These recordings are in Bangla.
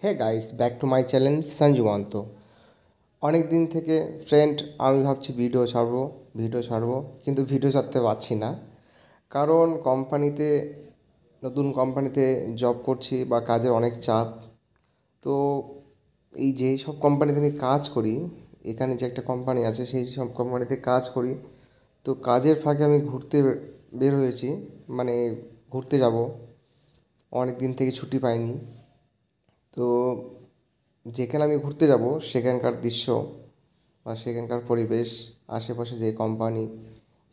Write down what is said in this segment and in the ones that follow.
Hey guys, back to my channel Sanjumanta. অনেক দিন থেকে ফ্রেন্ড আমি ভাবছি ভিডিও ছাড়বো কিন্তু ভিডিও ছাড়তে পারছি না। কারণ নতুন কোম্পানিতে জব করছি বা কাজের অনেক চাপ। তো এই যেই সব কোম্পানিতে আমি কাজ করি, এখানে যে একটা কোম্পানি আছে সেই সব কোম্পানিতে কাজ করি। তো কাজের ফাঁকে আমি ঘুরতে বের হয়েছি, মানে ঘুরতে যাব। অনেক দিন থেকে ছুটি পাইনি। তো যেখানে আমি ঘুরতে যাব সেখানকার দৃশ্য বা সেখানকার পরিবেশ, আশেপাশে যে কোম্পানি,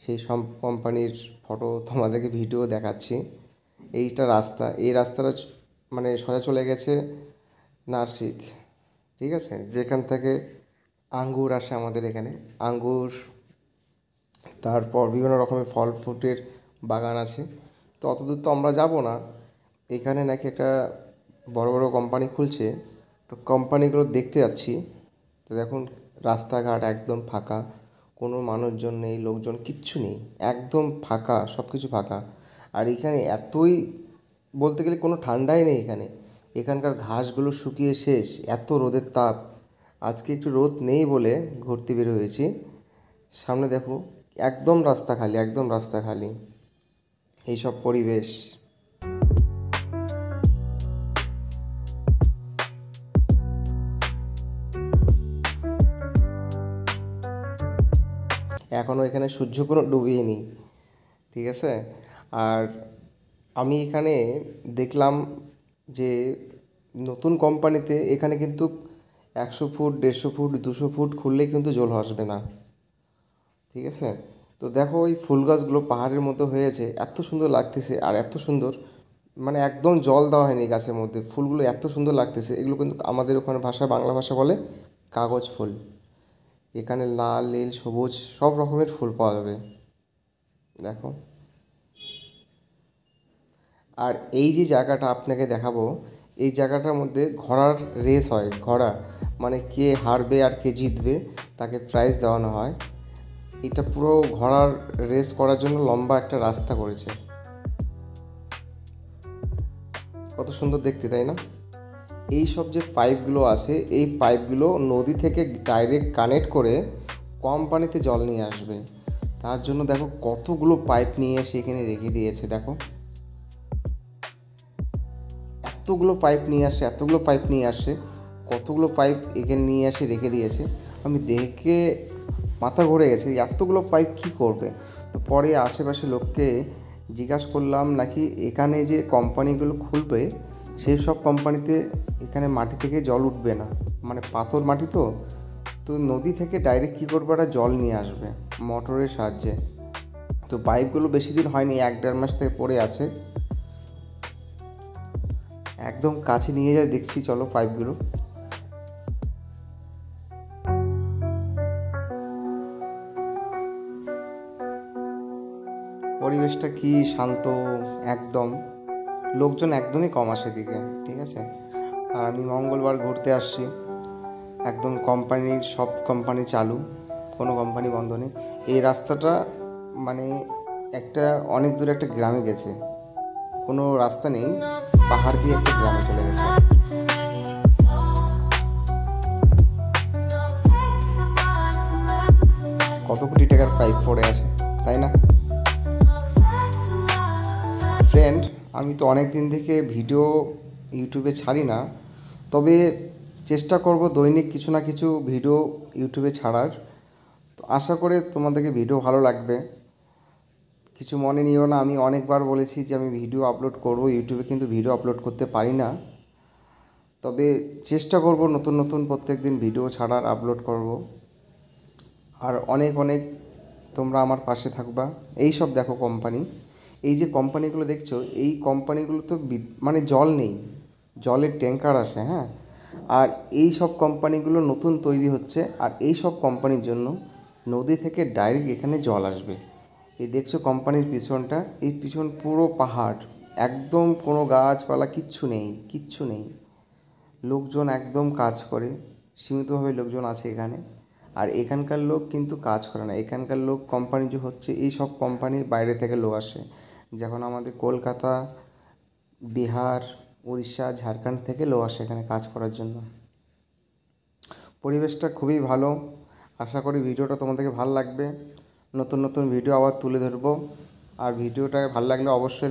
সেই সব কোম্পানির ফটো তোমাদেরকে ভিডিও দেখাচ্ছি। এই রাস্তাটা মানে সোজা চলে গেছে নাসিক, ঠিক আছে? যেখান থেকে আঙ্গুর আসে আমাদের এখানে, আঙ্গুর, তারপর বিভিন্ন রকমের ফল ফ্রুটের বাগান আছে। তো অত দূর তো আমরা যাব না। এখানে নাকি একটা বড় বড় কোম্পানি খুলছে, তো কোম্পানিগুলো দেখতে যাচ্ছি। তো দেখুন, রাস্তাঘাট একদম ফাঁকা, কোনো মানুষজন নেই, লোকজন কিচ্ছু নেই, একদম ফাঁকা, সব কিছু ফাঁকা। আর এখানে এতই, বলতে গেলে কোনো ঠান্ডাই নেই এখানে। এখানকার ঘাসগুলো শুকিয়ে শেষ, এত রোদের তাপ। আজকে একটু রোদ নেই বলে ঘুরতে বের হয়েছি। সামনে দেখো, একদম রাস্তা খালি, একদম রাস্তা খালি। এইসব পরিবেশ। এখনও এখানে সূর্য কোনো ডুবিয়েনি, ঠিক আছে? আর আমি এখানে দেখলাম যে নতুন কোম্পানিতে এখানে কিন্তু 100 ফুট, 150 ফুট, 200 ফুট খুললেই কিন্তু জল আসবে না, ঠিক আছে? তো দেখো, ওই ফুল গাছগুলো পাহাড়ের মতো হয়েছে, এত সুন্দর লাগতেছে, আর এত সুন্দর, মানে একদম জল দেওয়া হয়নি গাছের মধ্যে, ফুলগুলো এত সুন্দর লাগতেছে। এগুলো কিন্তু আমাদের ওখানে ভাষায়, বাংলা ভাষা বলে কাগজ ফুল। এখানে লাল, নীল, সবুজ সব রকমের ফুল পাওয়া যাবে, দেখো। আর এই যে জায়গাটা আপনাকে দেখাবো, এই জায়গাটার মধ্যে ঘোড়ার রেস হয়। ঘোড়া মানে কে হারবে আর কে জিতবে তাকে প্রাইজ দেওয়ানো হয়। এটা পুরো ঘোড়ার রেস করার জন্য লম্বা একটা রাস্তা করেছে। কত সুন্দর দেখতে, তাই না? এই সব যে পাইপগুলো আছে, এই পাইপগুলো নদী থেকে ডাইরেক্ট কানেক্ট করে কোম্পানিতে জল নিয়ে আসবে। তার জন্য দেখো কতগুলো পাইপ নিয়ে এসে এখানে রেখে দিয়েছে, দেখো। এতগুলো পাইপ নিয়ে আসে, কতগুলো পাইপ এখানে নিয়ে এসে রেখে দিয়েছে। আমি দেখে মাথা ঘুরে গেছে, এতগুলো পাইপ কী করবে। তো পরে আশেপাশে লোককে জিজ্ঞাসা করলাম, নাকি এখানে যে কোম্পানিগুলো খুলবে সেই সব কোম্পানিতে এখানে মাটি থেকে জল উঠবে না, মানে পাথর মাটি তো। তো নদী থেকে ডাইরেক্ট কী করবে, ওরা জল নিয়ে আসবে মোটরের সাহায্যে। তো পাইপগুলো বেশি দিন হয়নি, 1-1.5 মাস থেকে পড়ে আছে। একদম কাছে নিয়ে যায় দেখছি, চলো পাইপগুলো। পরিবেশটা কি শান্ত, একদম। লোকজন একদমই কম আসে এদিকে, ঠিক আছে? আর আমি মঙ্গলবার ঘুরতে আসছি। একদম সব কোম্পানি চালু, কোনো কোম্পানি বন্ধ নেই। এই রাস্তাটা মানে অনেক দূরে একটা গ্রামে গেছে, কোনো রাস্তা নেই, পাহাড় দিয়ে একটা গ্রামে চলে গেছে। কত কোটি টাকার পাইপ পড়ে আছে, তাই না ফ্রেন্ড? আমি তো অনেক দিন থেকে ভিডিও ইউটিউবে ছাড়ি না, তবে চেষ্টা করব দৈনিক কিছু না কিছু ভিডিও ইউটিউবে ছাড়ার। তো আশা করে তোমাদেরকে ভিডিও ভালো লাগবে, কিছু মনে নিও না। আমি অনেকবার বলেছি যে আমি ভিডিও আপলোড করব ইউটিউবে, কিন্তু ভিডিও আপলোড করতে পারি না। তবে চেষ্টা করব নতুন নতুন প্রত্যেক দিন ভিডিও ছাড়ার, আপলোড করব। আর অনেক অনেক তোমরা আমার পাশে থাকবা। এই সব দেখো কোম্পানি, এই যে কোম্পানিগুলো দেখছো, এই কোম্পানিগুলো তো মানে জল নেই, জলের ট্যাঙ্কার আসে, হ্যাঁ। আর এই সব কোম্পানিগুলো নতুন তৈরি হচ্ছে, আর এই সব কোম্পানির জন্য নদী থেকে ডাইরেক্ট এখানে জল আসবে। এই দেখছো কোম্পানির পিছনটা, এই পিছন পুরো পাহাড়, একদম কোনো গাছপালা কিচ্ছু নেই, কিচ্ছু নেই। লোকজন একদম কাজ করে, সীমিতভাবে লোকজন আছে এখানে। আর এখানকার লোক কিন্তু কাজ করে না, এখানকার লোক কোম্পানি যে হচ্ছে, এই সব কোম্পানির বাইরে থেকে লোক আসে। যখন আমাদের কলকাতা, বিহার, উড়িষ্যা ঝাড়খণ্ড থেকে লোক আসে এখানে কাজ করার জন্য। পরিবেশটা খুবই ভালো। আশা করি ভিডিওটা তোমাদেরকে ভালো লাগবে। নতুন নতুন ভিডিও আবার তুলে ধরবো। আর ভিডিওটা ভালো লাগলে অবশ্যই